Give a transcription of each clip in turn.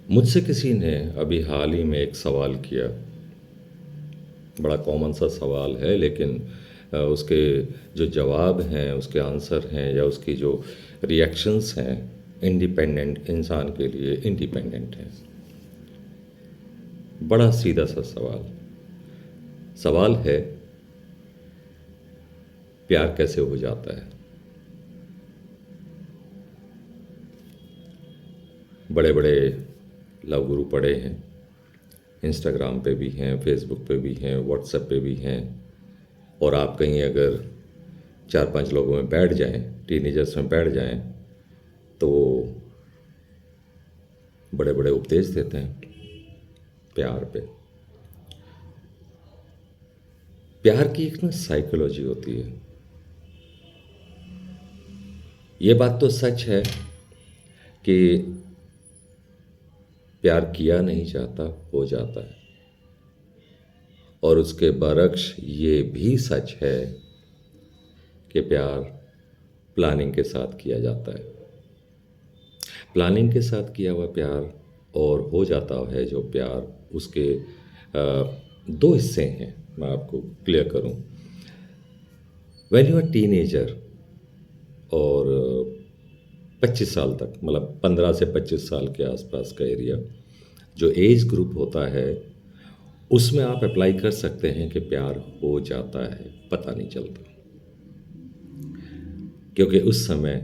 मुझसे किसी ने अभी हाल ही में एक सवाल किया। बड़ा कॉमन सा सवाल है, लेकिन उसके जो जवाब हैं, उसके आंसर हैं, या उसकी जो रिएक्शंस हैं, इंडिपेंडेंट इंसान के लिए इंडिपेंडेंट हैं। बड़ा सीधा सा सवाल। सवाल है, प्यार कैसे हो जाता है? बड़े बड़े लव गुरु पढ़े हैं, इंस्टाग्राम पे भी हैं, फेसबुक पे भी हैं, व्हाट्सएप पे भी हैं। और आप कहीं अगर 4-5 लोगों में बैठ जाएं, टीनेजर्स में बैठ जाएं, तो वो बड़े बड़े उपदेश देते हैं प्यार पे। प्यार की एक ना साइकोलॉजी होती है। ये बात तो सच है कि प्यार किया नहीं जाता, हो जाता है। और उसके बरक्स ये भी सच है कि प्यार प्लानिंग के साथ किया जाता है। प्लानिंग के साथ किया हुआ प्यार और हो जाता है जो प्यार, उसके दो हिस्से हैं। मैं आपको क्लियर करूं। व्हेन यू आर टीनेजर और 25 साल तक, मतलब 15 से 25 साल के आसपास का एरिया, जो एज ग्रुप होता है, उसमें आप अप्लाई कर सकते हैं कि प्यार हो जाता है, पता नहीं चलता। क्योंकि उस समय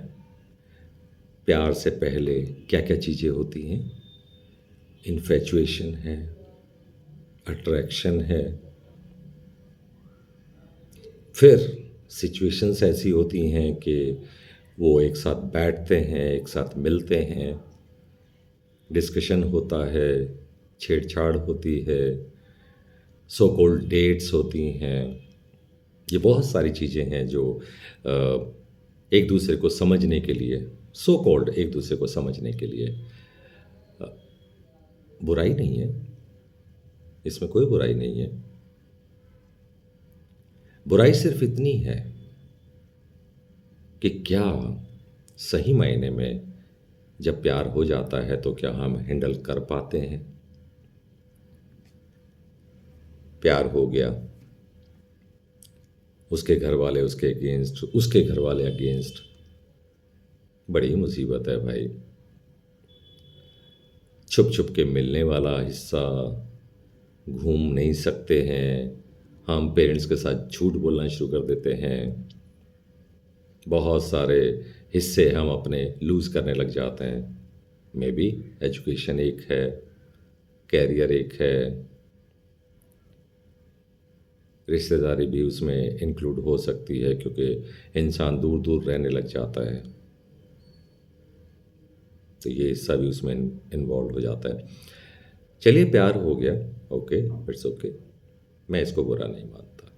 प्यार से पहले क्या क्या चीज़ें होती हैं। इन्फेचुएशन है, अट्रैक्शन है, फिर सिचुएशंस ऐसी होती हैं कि वो एक साथ बैठते हैं, एक साथ मिलते हैं, डिस्कशन होता है, छेड़छाड़ होती है, सो कॉल्ड डेट्स होती हैं। ये बहुत सारी चीज़ें हैं जो अ, एक दूसरे को समझने के लिए, सो कॉल्ड एक दूसरे को समझने के लिए, बुराई नहीं है, इसमें कोई बुराई नहीं है। बुराई सिर्फ इतनी है कि क्या सही मायने में जब प्यार हो जाता है तो क्या हम हैंडल कर पाते हैं? प्यार हो गया, उसके घर वाले उसके अगेंस्ट, उसके घर वाले अगेंस्ट, बड़ी मुसीबत है भाई। छुप छुप के मिलने वाला हिस्सा, घूम नहीं सकते हैं, हम पेरेंट्स के साथ झूठ बोलना शुरू कर देते हैं, बहुत सारे हिस्से हम अपने लूज़ करने लग जाते हैं। मे बी एजुकेशन एक है, कैरियर एक है, रिश्तेदारी भी उसमें इंक्लूड हो सकती है, क्योंकि इंसान दूर दूर रहने लग जाता है, तो ये हिस्सा भी उसमें इन्वॉल्व हो जाता है। चलिए, प्यार हो गया, ओके, इट्स ओके, मैं इसको बुरा नहीं मानता।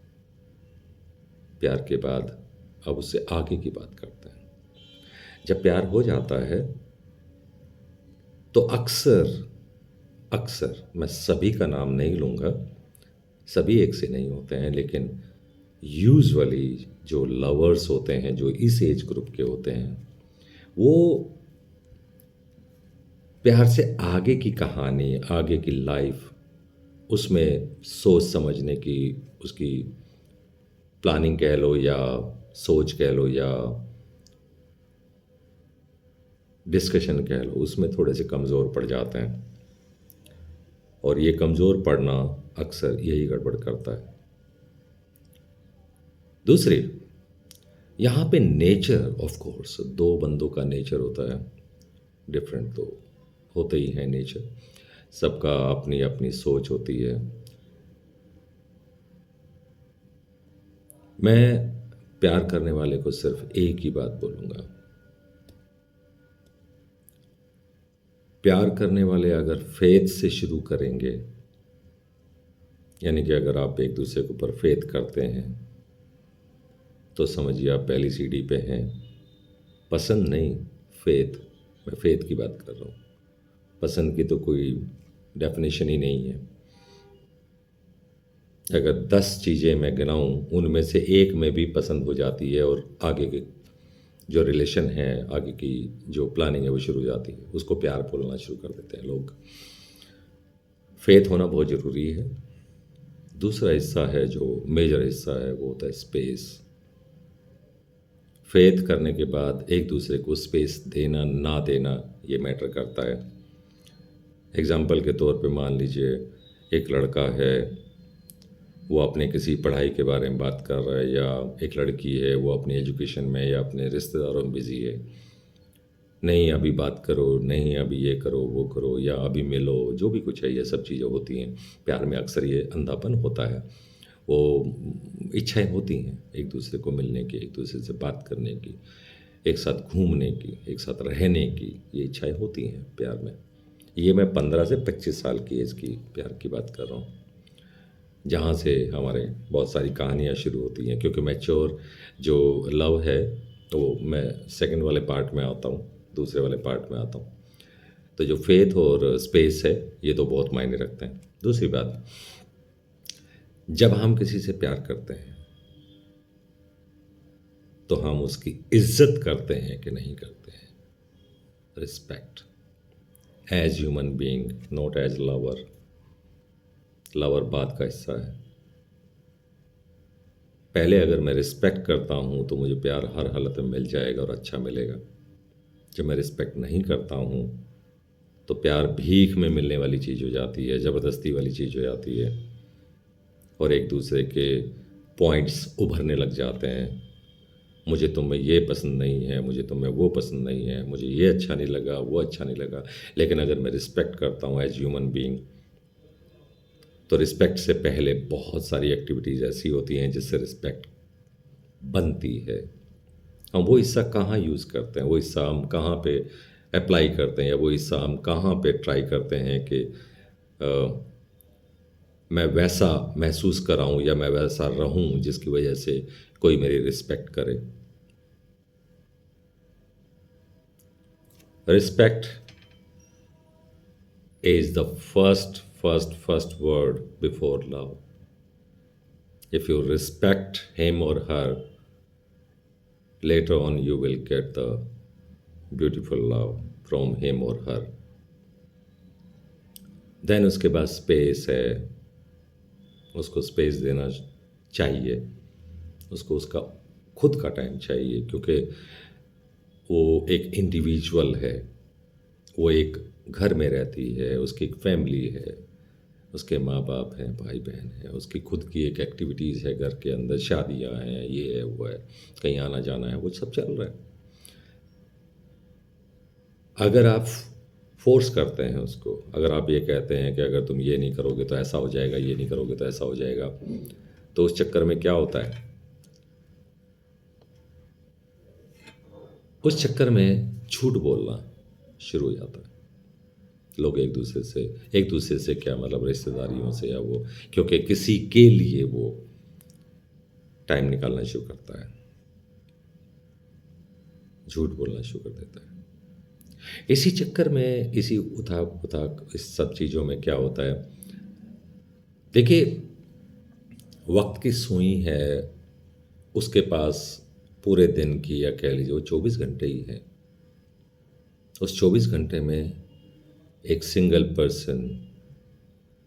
प्यार के बाद अब उससे आगे की बात करते हैं। जब प्यार हो जाता है तो अक्सर अक्सर, मैं सभी का नाम नहीं लूँगा, सभी एक से नहीं होते हैं, लेकिन यूजुअली जो लवर्स होते हैं, जो इस एज ग्रुप के होते हैं, वो प्यार से आगे की कहानी, आगे की लाइफ, उसमें सोच समझने की, उसकी प्लानिंग कह लो, या सोच कह लो, या डिस्कशन कह लो, उसमें थोड़े से कमज़ोर पड़ जाते हैं। और ये कमज़ोर पड़ना अक्सर यही गड़बड़ करता है। दूसरी, यहाँ पे नेचर, ऑफ कोर्स दो बंदों का नेचर होता है, डिफरेंट तो होते ही हैं नेचर, सबका अपनी अपनी सोच होती है। मैं प्यार करने वाले को सिर्फ एक ही बात बोलूँगा। प्यार करने वाले अगर फेथ से शुरू करेंगे, यानी कि अगर आप एक दूसरे के ऊपर फेथ करते हैं, तो समझिए आप पहली सीढ़ी पे हैं। पसंद नहीं, फेथ, मैं फेथ की बात कर रहा हूँ। पसंद की तो कोई डेफिनेशन ही नहीं है। अगर 10 चीज़ें मैं गिनाऊं, उनमें से एक में भी पसंद हो जाती है, और आगे के जो रिलेशन है, आगे की जो प्लानिंग है वो शुरू हो जाती है, उसको प्यार बोलना शुरू कर देते हैं लोग। फेथ होना बहुत ज़रूरी है। दूसरा हिस्सा है जो मेजर हिस्सा है, वो होता है स्पेस। फेथ करने के बाद एक दूसरे को स्पेस देना ना देना, ये मैटर करता है। एग्जाम्पल के तौर पे मान लीजिए एक लड़का है, वो अपने किसी पढ़ाई के बारे में बात कर रहा है, या एक लड़की है वो अपनी एजुकेशन में या अपने रिश्तेदारों में बिजी है, नहीं अभी बात करो, नहीं अभी ये करो वो करो, या अभी मिलो, जो भी कुछ है ये सब चीज़ें होती हैं। प्यार में अक्सर ये अंधापन होता है, वो इच्छाएं होती हैं एक दूसरे को मिलने की, एक दूसरे से बात करने की, एक साथ घूमने की, एक साथ रहने की, ये इच्छाएं होती हैं प्यार में। ये मैं 15 से 25 साल की एज की प्यार की बात कर रहा हूँ, जहाँ से हमारे बहुत सारी कहानियाँ शुरू होती हैं। क्योंकि मैच्योर जो लव है तो मैं सेकंड वाले पार्ट में आता हूँ, दूसरे वाले पार्ट में आता हूँ। तो जो फेथ और स्पेस है ये तो बहुत मायने रखते हैं। दूसरी बात, जब हम किसी से प्यार करते हैं तो हम उसकी इज्जत करते हैं कि नहीं करते हैं? Respect as human being, not as lover. Lover बात का हिस्सा है। पहले अगर मैं रिस्पेक्ट करता हूँ तो मुझे प्यार हर हालत में मिल जाएगा और अच्छा मिलेगा। जब मैं रिस्पेक्ट नहीं करता हूँ तो प्यार भीख में मिलने वाली चीज़ हो जाती है, ज़बरदस्ती वाली चीज़ हो जाती है, और एक दूसरे के पॉइंट्स उभरने लग जाते हैं। मुझे तुम में ये पसंद नहीं है, मुझे तुम में वो पसंद नहीं है, मुझे ये अच्छा नहीं लगा, वो अच्छा नहीं लगा। लेकिन अगर मैं रिस्पेक्ट करता हूँ एज ह्यूमन बीइंग, तो रिस्पेक्ट से पहले बहुत सारी एक्टिविटीज़ ऐसी होती हैं जिससे रिस्पेक्ट बनती है। हम वो हिस्सा कहाँ यूज़ करते हैं, वो हिस्सा हम कहाँ पे अप्लाई करते हैं, या वो हिस्सा हम कहाँ पे ट्राई करते हैं कि मैं वैसा महसूस कराऊं या मैं वैसा रहूं जिसकी वजह से कोई मेरी रिस्पेक्ट करे। Respect is the first word before love. If you respect him or her, later on you will get the beautiful love from him or her. Then उसके बाद स्पेस है, उसको स्पेस देना चाहिए, उसको उसका खुद का टाइम चाहिए, क्योंकि वो एक इंडिविजुअल है, वो एक घर में रहती है, उसकी एक फैमिली है, उसके माँ बाप हैं, भाई बहन हैं, उसकी खुद की एक एक्टिविटीज़ है घर के अंदर, शादियाँ हैं, ये है वो है, कहीं आना जाना है, वो सब चल रहा है। अगर आप फोर्स करते हैं उसको, अगर आप ये कहते हैं कि अगर तुम ये नहीं करोगे तो ऐसा हो जाएगा, ये नहीं करोगे तो ऐसा हो जाएगा, तो उस चक्कर में क्या होता है, उस चक्कर में झूठ बोलना शुरू हो जाता है। लोग एक दूसरे से क्या मतलब रिश्तेदारियों से, या वो क्योंकि किसी के लिए वो टाइम निकालना शुरू करता है, झूठ बोलना शुरू कर देता है। इसी चक्कर में, इसी उताक उताक इस सब चीज़ों में क्या होता है, देखिए वक्त की सुई है, उसके पास पूरे दिन की, या कह लीजिए वो 24 घंटे ही है। उस 24 घंटे में एक single person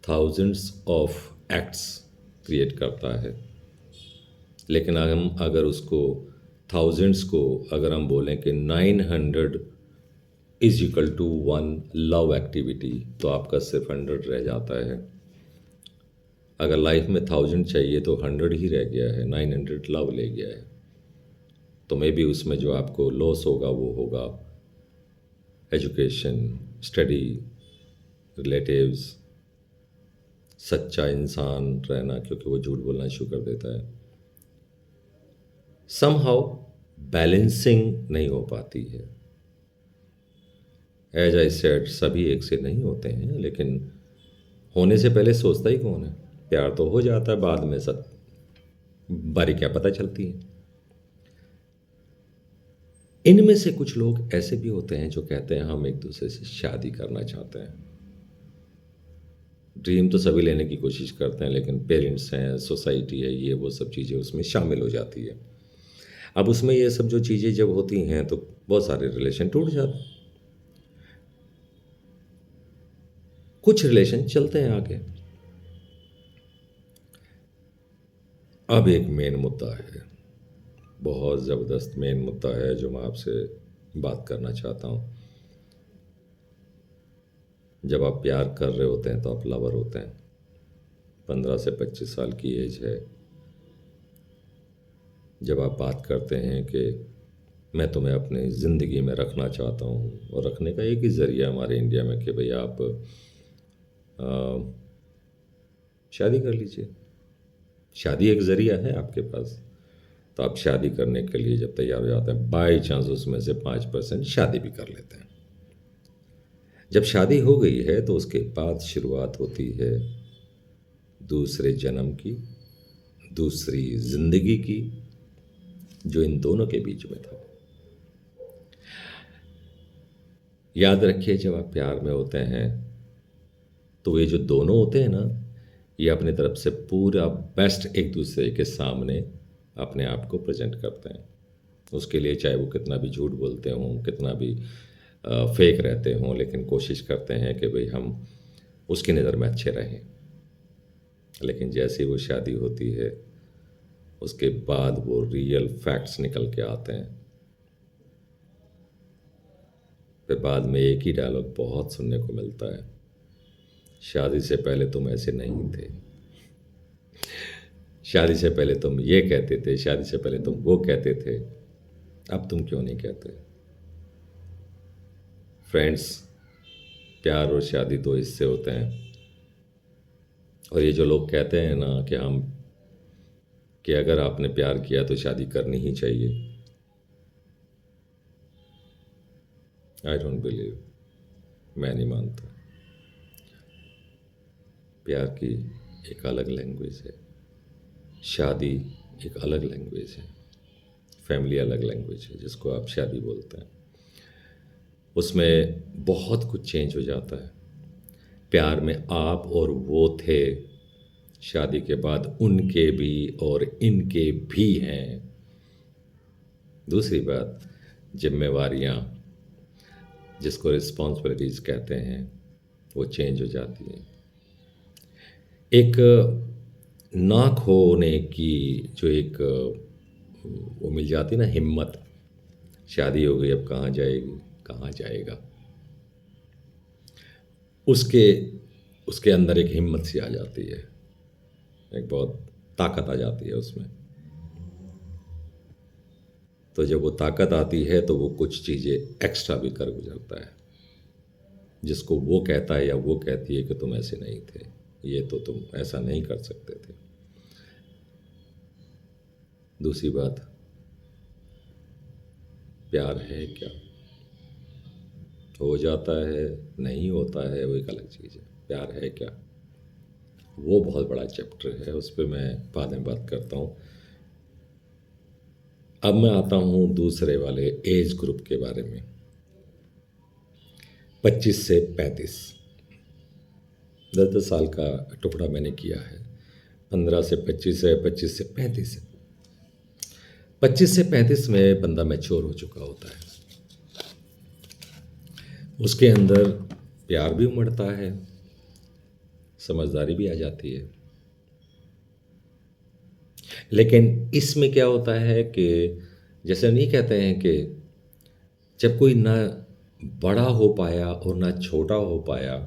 thousands of acts create करता है। लेकिन अगर उसको थाउजेंड्स को अगर हम बोलें कि 900 is equal to 1 love activity, तो आपका सिर्फ 100 रह जाता है। अगर लाइफ में 1000 चाहिए तो 100 ही रह गया है, 900 लव ले गया है। तो मे बी उसमें जो आपको लॉस होगा वो होगा एजुकेशन, स्टडी, रिलेटिव्स, सच्चा इंसान रहना, क्योंकि वो झूठ बोलना शुरू कर देता है। समहाउ बैलेंसिंग नहीं हो पाती है। एज आई सेड, सभी एक से नहीं होते हैं, लेकिन होने से पहले सोचता ही कौन है? प्यार तो हो जाता है, बाद में सब बारीकियां पता चलती हैं। इनमें से कुछ लोग ऐसे भी होते हैं जो कहते हैं हम एक दूसरे से शादी करना चाहते हैं। ड्रीम तो सभी लेने की कोशिश करते हैं, लेकिन पेरेंट्स हैं, सोसाइटी है, ये वो सब चीज़ें उसमें शामिल हो जाती है। अब उसमें ये सब जो चीज़ें जब होती हैं तो बहुत सारे रिलेशन टूट जाते हैं, कुछ रिलेशन चलते हैं आगे। अब एक मेन मुद्दा है, बहुत ज़बरदस्त मेन मुद्दा है जो मैं आपसे बात करना चाहता हूँ। जब आप प्यार कर रहे होते हैं तो आप लवर होते हैं, 15 से 25 साल की एज है। जब आप बात करते हैं कि मैं तुम्हें अपनी ज़िंदगी में रखना चाहता हूँ, और रखने का एक ही ज़रिया हमारे इंडिया में कि भाई आप आ, शादी कर लीजिए। शादी एक ज़रिया है आपके पास, तो आप शादी करने के लिए जब तैयार हो जाते हैं, बाई चांस उसमें से 5% शादी भी कर लेते हैं। जब शादी हो गई है तो उसके बाद शुरुआत होती है दूसरे जन्म की, दूसरी जिंदगी की, जो इन दोनों के बीच में था। याद रखिए, जब आप प्यार में होते हैं तो ये जो दोनों होते हैं ना, ये अपनी तरफ से पूरा बेस्ट एक दूसरे के सामने अपने आप को प्रेजेंट करते हैं। उसके लिए चाहे वो कितना भी झूठ बोलते हों, कितना भी फेक रहते हों, लेकिन कोशिश करते हैं कि भाई हम उसकी नज़र में अच्छे रहें। लेकिन जैसे ही वो शादी होती है, उसके बाद वो रियल फैक्ट्स निकल के आते हैं। फिर बाद में एक ही डायलॉग बहुत सुनने को मिलता है, शादी से पहले तुम ऐसे नहीं थे, शादी से पहले तुम ये कहते थे, शादी से पहले तुम वो कहते थे, अब तुम क्यों नहीं कहते। फ्रेंड्स, प्यार और शादी दो हिस्से होते हैं। और ये जो लोग कहते हैं ना कि अगर आपने प्यार किया तो शादी करनी ही चाहिए, आई डोंट बिलीव, मैं नहीं मानता। प्यार की एक अलग लैंग्वेज है, शादी एक अलग लैंग्वेज है, फैमिली अलग लैंग्वेज है जिसको आप शादी बोलते हैं। उसमें बहुत कुछ चेंज हो जाता है। प्यार में आप और वो थे, शादी के बाद उनके भी और इनके भी हैं। दूसरी बात, जिम्मेवारियाँ, जिसको रिस्पॉन्सिबिलिटीज़ कहते हैं, वो चेंज हो जाती हैं। एक ना खोने की जो एक वो मिल जाती ना हिम्मत, शादी हो गई अब कहाँ जाएगी, कहाँ जाएगा, उसके उसके अंदर एक हिम्मत सी आ जाती है, एक बहुत ताकत आ जाती है उसमें। तो जब वो ताकत आती है तो वो कुछ चीज़ें एक्स्ट्रा भी कर गुजरता है, जिसको वो कहता है या वो कहती है कि तुम ऐसे नहीं थे, ये तो तुम ऐसा नहीं कर सकते थे। दूसरी बात, प्यार है क्या, हो जाता है, नहीं होता है, वो एक अलग चीज़ है। प्यार है क्या, वो बहुत बड़ा चैप्टर है, उस पर मैं बाद में बात करता हूँ। अब मैं आता हूँ दूसरे वाले एज ग्रुप के बारे में, 25 से 35। 10 10 साल का टुकड़ा मैंने किया है। 15 से 25 है, 25 से 35 है। 25 से 35 में बंदा मैच्योर हो चुका होता है, उसके अंदर प्यार भी उमड़ता है, समझदारी भी आ जाती है। लेकिन इसमें क्या होता है कि जैसे नहीं कहते हैं कि जब कोई ना बड़ा हो पाया और ना छोटा हो पाया,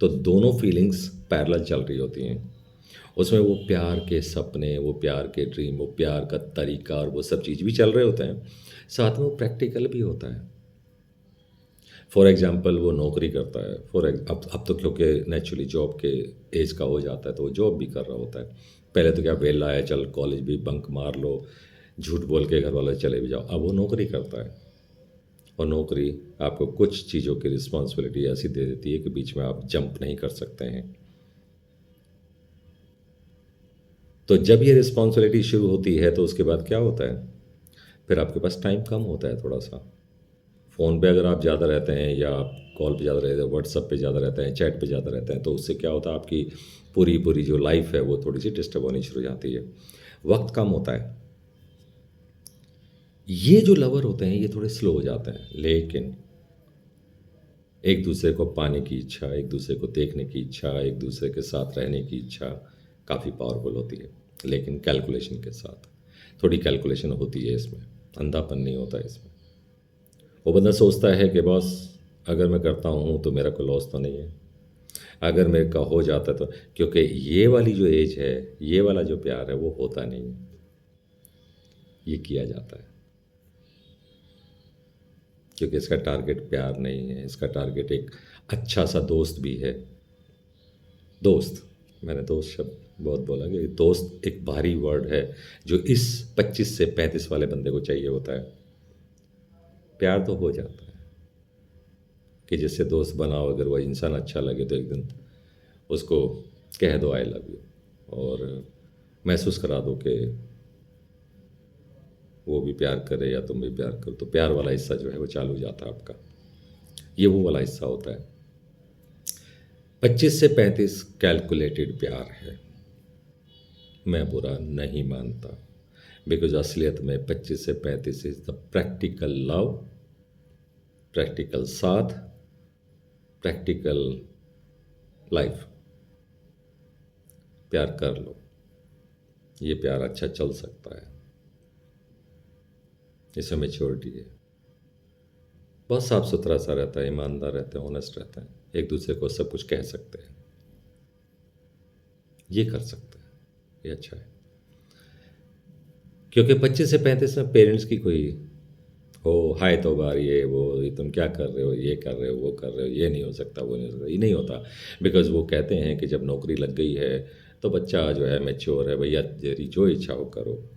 तो दोनों फीलिंग्स पैरेलल चल रही होती हैं। उसमें वो प्यार के सपने, वो प्यार के ड्रीम, वो प्यार का तरीका और वो सब चीज़ भी चल रहे होते हैं, साथ में वो प्रैक्टिकल भी होता है। फॉर एग्ज़ाम्पल, वो नौकरी करता है, अब तो क्योंकि नेचुरली जॉब के एज का हो जाता है तो वो जॉब भी कर रहा होता है। पहले तो क्या वेला है, चल कॉलेज भी बंक मार लो, झूठ बोल के घर वाले चले भी जाओ। अब वो नौकरी करता है, और नौकरी आपको कुछ चीज़ों की रिस्पॉन्सिबिलिटी ऐसी दे देती है कि बीच में आप जंप नहीं कर सकते हैं। तो जब ये रिस्पॉन्सिबिलिटी शुरू होती है तो उसके बाद क्या होता है, फिर आपके पास टाइम कम होता है थोड़ा सा। फ़ोन पे अगर आप ज़्यादा रहते हैं, या आप कॉल पे ज़्यादा रहते हैं, व्हाट्सएप पे ज़्यादा रहते हैं, चैट पे ज़्यादा रहते हैं, तो उससे क्या होता है, आपकी पूरी पूरी जो लाइफ है वो थोड़ी सी डिस्टर्ब होनी शुरू हो जाती है। वक्त कम होता है। ये जो लवर होते हैं ये थोड़े स्लो हो जाते हैं, लेकिन एक दूसरे को पाने की इच्छा, एक दूसरे को देखने की इच्छा, एक दूसरे के साथ रहने की इच्छा काफ़ी पावरफुल होती है, लेकिन कैलकुलेशन के साथ। थोड़ी कैलकुलेशन होती है इसमें, अंधापन नहीं होता इसमें। वो बंदा सोचता है कि बॉस अगर मैं करता हूँ तो मेरा कोई लॉस तो नहीं है, अगर मेरे का हो जाता तो, क्योंकि ये वाली जो एज है, ये वाला जो प्यार है वो होता नहीं है, ये किया जाता है, क्योंकि इसका टारगेट प्यार नहीं है, इसका टारगेट एक अच्छा सा दोस्त भी है। दोस्त, मैंने दोस्त शब्द बहुत बोला कि दोस्त एक भारी वर्ड है जो इस 25 से 35 वाले बंदे को चाहिए होता है। प्यार तो हो जाता है कि जिससे दोस्त बनाओ, अगर वह इंसान अच्छा लगे तो एक दिन उसको कह दो आई लव यू, और महसूस करा दो कि वो भी प्यार करे या तुम भी प्यार करो, तो प्यार वाला हिस्सा जो है वो चालू हो जाता है आपका। ये वो वाला हिस्सा होता है। 25 से 35 कैलकुलेटेड प्यार है, मैं बुरा नहीं मानता, बिकॉज असलियत में 25 से 35 is the practical love, practical साथ, प्रैक्टिकल लाइफ। प्यार कर लो, ये प्यार अच्छा चल सकता है, इसमें मेच्योरिटी है, बहुत साफ सुथरा सा रहता है, ईमानदार रहते हैं, ऑनेस्ट रहते हैं, एक दूसरे को सब कुछ कह सकते हैं, ये कर सकते हैं, ये अच्छा है। क्योंकि 25 से 35 में पेरेंट्स की कोई हो हाय तो बार ये वो, ये तुम क्या कर रहे हो, ये कर रहे हो, वो कर रहे हो, ये नहीं हो सकता, वो नहीं हो सकता, ये नहीं होता। बिकॉज वो कहते हैं कि जब नौकरी लग गई है तो बच्चा जो है मैच्योर है, भैया तेरी जो इच्छा हो करो।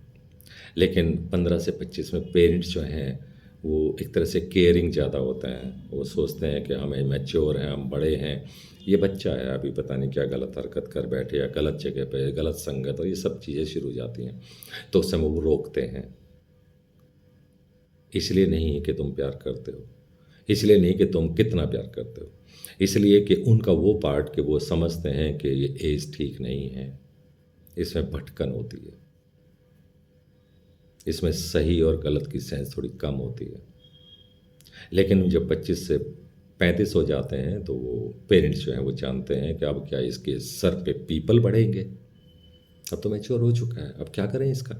लेकिन 15 से 25 में पेरेंट्स जो हैं वो एक तरह से केयरिंग ज़्यादा होते हैं, वो सोचते हैं कि हमें मैच्योर हैं, हम बड़े हैं, ये बच्चा है अभी पता नहीं क्या गलत हरकत कर बैठे या गलत जगह पे गलत संगत, और ये सब चीज़ें शुरू हो जाती हैं, तो उस समय वो रोकते हैं। इसलिए नहीं कि तुम प्यार करते हो, इसलिए नहीं कि तुम कितना प्यार करते हो, इसलिए कि उनका वो पार्ट कि वो समझते हैं कि ये एज ठीक नहीं है, इसमें भटकन होती है, इसमें सही और गलत की सेंस थोड़ी कम होती है। लेकिन जब 25 से 35 हो जाते हैं तो वो पेरेंट्स जो हैं वो जानते हैं कि अब क्या इसके सर पे पीपल बढ़ेंगे, अब तो मैच्योर हो चुका है, अब क्या करें इसका,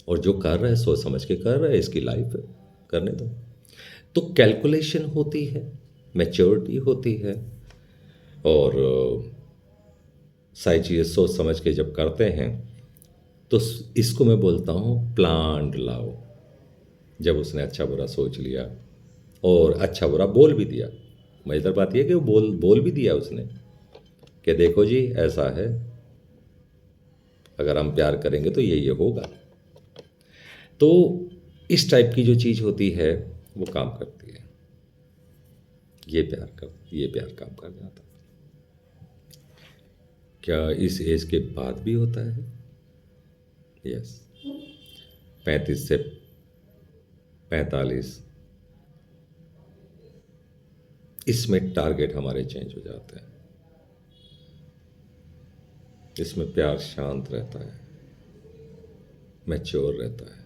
और जो कर रहा है सोच समझ के कर रहा है, इसकी लाइफ है, करने दो। तो कैलकुलेशन होती है, मैच्योरिटी होती है, और सारी चीज़ें सोच समझ के जब करते हैं तो इसको मैं बोलता हूँ प्लान्ड लव। जब उसने अच्छा बुरा सोच लिया और अच्छा बुरा बोल भी दिया, मजेदार बात यह है कि वो बोल भी दिया उसने कि देखो जी ऐसा है, अगर हम प्यार करेंगे तो ये होगा। तो इस टाइप की जो चीज़ होती है वो काम करती है, ये प्यार काम कर जाता है। क्या इस एज के बाद भी होता है? यस, 35 से 45 इसमें टारगेट हमारे चेंज हो जाते हैं, इसमें प्यार शांत रहता है, मैच्योर रहता है,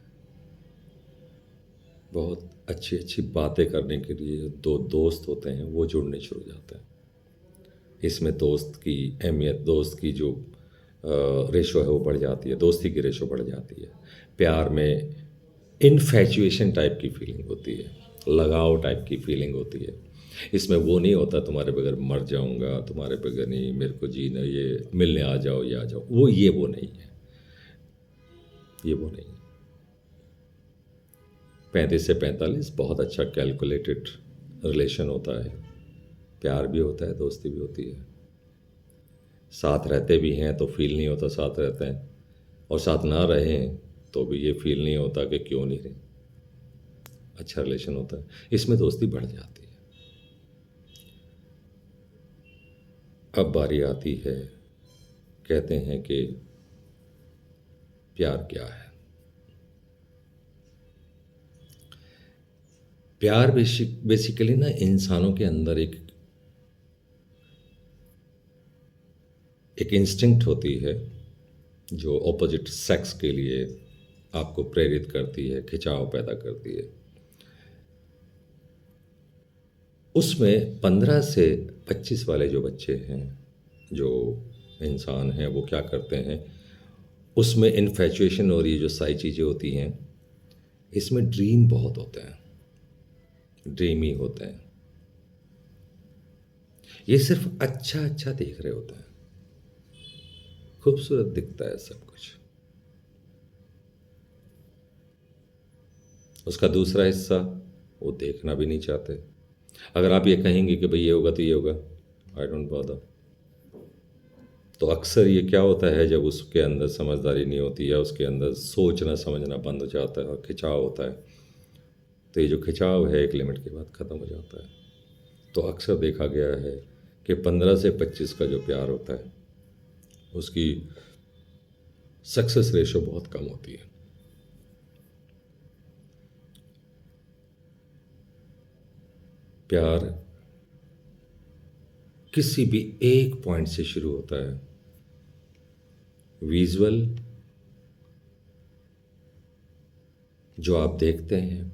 बहुत अच्छी अच्छी बातें करने के लिए दो दोस्त होते हैं वो जुड़ने शुरू हो जाते हैं। इसमें दोस्त की अहमियत, दोस्त की जो रेशो है वो बढ़ जाती है, दोस्ती की रेशो बढ़ जाती है। प्यार में इनफैचुएशन टाइप की फीलिंग होती है, लगाव टाइप की फीलिंग होती है। इसमें वो नहीं होता तुम्हारे बगैर मर जाऊंगा, तुम्हारे बगैर नहीं मेरे को जीना, ये मिलने आ जाओ, ये आ जाओ, वो नहीं है, ये वो नहीं है। 35 से 45 बहुत अच्छा कैलकुलेटेड रिलेशन होता है, प्यार भी होता है, दोस्ती भी होती है, साथ रहते भी हैं तो फील नहीं होता साथ रहते हैं, और साथ ना रहें तो भी ये फील नहीं होता कि क्यों नहीं रहे, अच्छा रिलेशन होता है, इसमें दोस्ती बढ़ जाती है। अब बारी आती है, कहते हैं कि प्यार क्या है। प्यार बेसिकली ना इंसानों के अंदर एक इंस्टिंक्ट होती है जो ऑपोजिट सेक्स के लिए आपको प्रेरित करती है, खिंचाव पैदा करती है। उसमें 15 से 25 वाले जो बच्चे हैं, जो इंसान हैं, वो क्या करते हैं, उसमें इन्फैचुएशन और ये जो सारी चीज़ें होती हैं, इसमें ड्रीम बहुत होते हैं, ड्रीमी होते हैं। ये सिर्फ अच्छा अच्छा देख रहे होते हैं, खूबसूरत दिखता है सब कुछ। उसका दूसरा हिस्सा वो देखना भी नहीं चाहते। अगर आप ये कहेंगे कि भाई ये होगा तो ये होगा, आई डोंट बॉदर। तो अक्सर ये क्या होता है, जब उसके अंदर समझदारी नहीं होती या उसके अंदर सोचना समझना बंद हो जाता है और खिंचाव होता है, तो ये जो खिंचाव है एक लिमिट के बाद ख़त्म हो जाता है। तो अक्सर देखा गया है कि 15 से 25 का जो प्यार होता है, उसकी सक्सेस रेशो बहुत कम होती है। प्यार किसी भी एक पॉइंट से शुरू होता है, विजुअल, जो आप देखते हैं,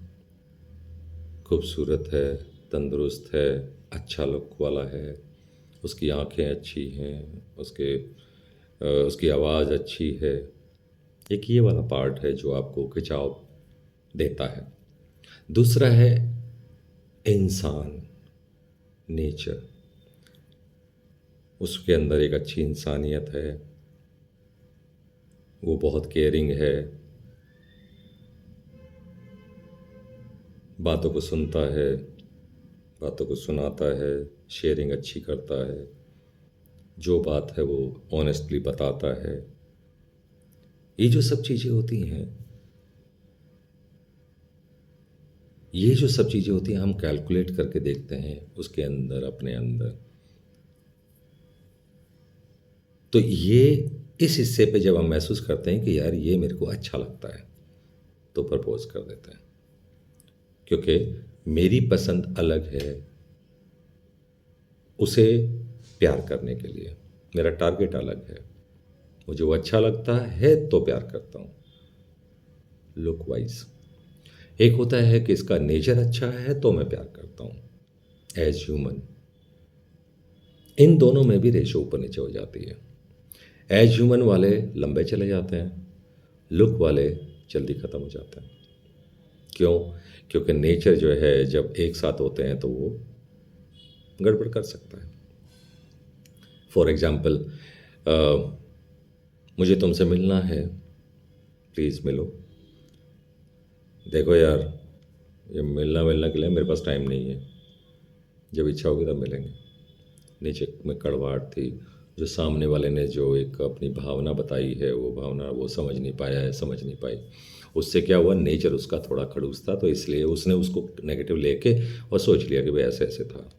खूबसूरत है, तंदुरुस्त है, अच्छा लुक वाला है, उसकी आंखें अच्छी हैं, उसकी आवाज़ अच्छी है। एक ये वाला पार्ट है जो आपको खिंचाव देता है। दूसरा है इंसान, नेचर। उसके अंदर एक अच्छी इंसानियत है, वो बहुत केयरिंग है, बातों को सुनता है, बातों को सुनाता है, शेयरिंग अच्छी करता है, जो बात है वो ऑनेस्टली बताता है। ये जो सब चीज़ें होती हैं, ये जो सब चीज़ें होती हैं, हम कैलकुलेट करके देखते हैं उसके अंदर, अपने अंदर। तो ये इस हिस्से पे जब हम महसूस करते हैं कि यार ये मेरे को अच्छा लगता है, तो प्रपोज कर देते हैं, क्योंकि मेरी पसंद अलग है उसे प्यार करने के लिए, मेरा टारगेट अलग है। मुझे वो अच्छा लगता है तो प्यार करता हूँ, लुक वाइज। एक होता है कि इसका नेचर अच्छा है तो मैं प्यार करता हूँ, एज ह्यूमन। इन दोनों में भी रेशो ऊपर नीचे हो जाती है। एज ह्यूमन वाले लंबे चले जाते हैं, लुक वाले जल्दी ख़त्म हो जाते हैं। क्यों? क्योंकि नेचर जो है जब एक साथ होते हैं तो वो गड़बड़ कर सकता है। फॉर एग्ज़ाम्पल, मुझे तुमसे मिलना है, प्लीज़ मिलो। देखो यार, ये मिलना मिलना के लिए मेरे पास टाइम नहीं है, जब इच्छा होगी तब मिलेंगे। नीचे में कड़वाहट थी, जो सामने वाले ने जो एक अपनी भावना बताई है, वो भावना वो समझ नहीं पाया है, समझ नहीं पाई। उससे क्या हुआ, नेचर उसका थोड़ा खड़ूस था, तो इसलिए उसने उसको नेगेटिव लेके और सोच लिया कि भाई ऐसे ऐसे था।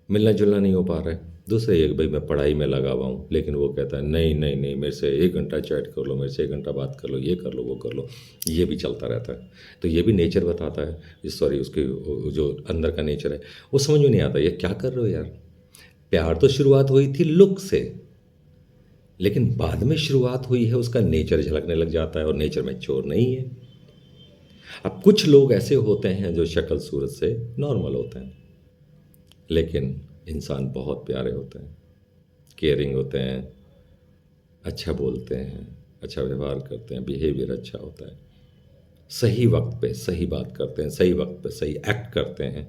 मिलना जुलना नहीं हो पा रहा है। दूसरे ये कि भाई मैं पढ़ाई में लगा हुआ हूँ, लेकिन वो कहता है नहीं नहीं नहीं, मेरे से 1 घंटा चैट कर लो, मेरे से 1 घंटा बात कर लो, ये कर लो वो कर लो। ये भी चलता रहता है। तो ये भी नेचर बताता है, सॉरी, उसके जो अंदर का नेचर है वो समझ में नहीं आता, ये क्या कर रहे हो यार। प्यार तो शुरुआत हुई थी लुक से, लेकिन बाद में शुरुआत हुई है उसका नेचर झलकने लग जाता है, और नेचर में चोर नहीं है। अब कुछ लोग ऐसे होते हैं जो शक्ल सूरत से नॉर्मल होते हैं, लेकिन इंसान बहुत प्यारे होते हैं, केयरिंग होते हैं, अच्छा बोलते हैं, अच्छा व्यवहार करते हैं, बिहेवियर अच्छा होता है, सही वक्त पे सही बात करते हैं, सही वक्त पे सही एक्ट करते हैं।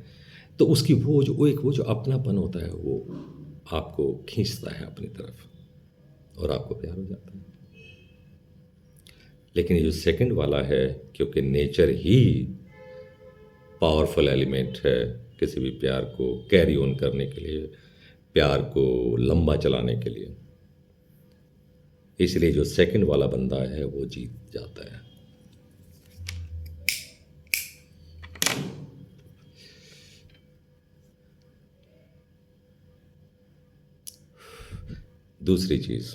तो उसकी वो जो अपनापन होता है, वो आपको खींचता है अपनी तरफ और आपको प्यार हो जाता है। लेकिन ये जो सेकंड वाला है, क्योंकि नेचर ही पावरफुल एलिमेंट है किसी भी प्यार को कैरी ऑन करने के लिए, प्यार को लंबा चलाने के लिए, इसलिए जो सेकंड वाला बंदा है वो जीत जाता है। दूसरी चीज़,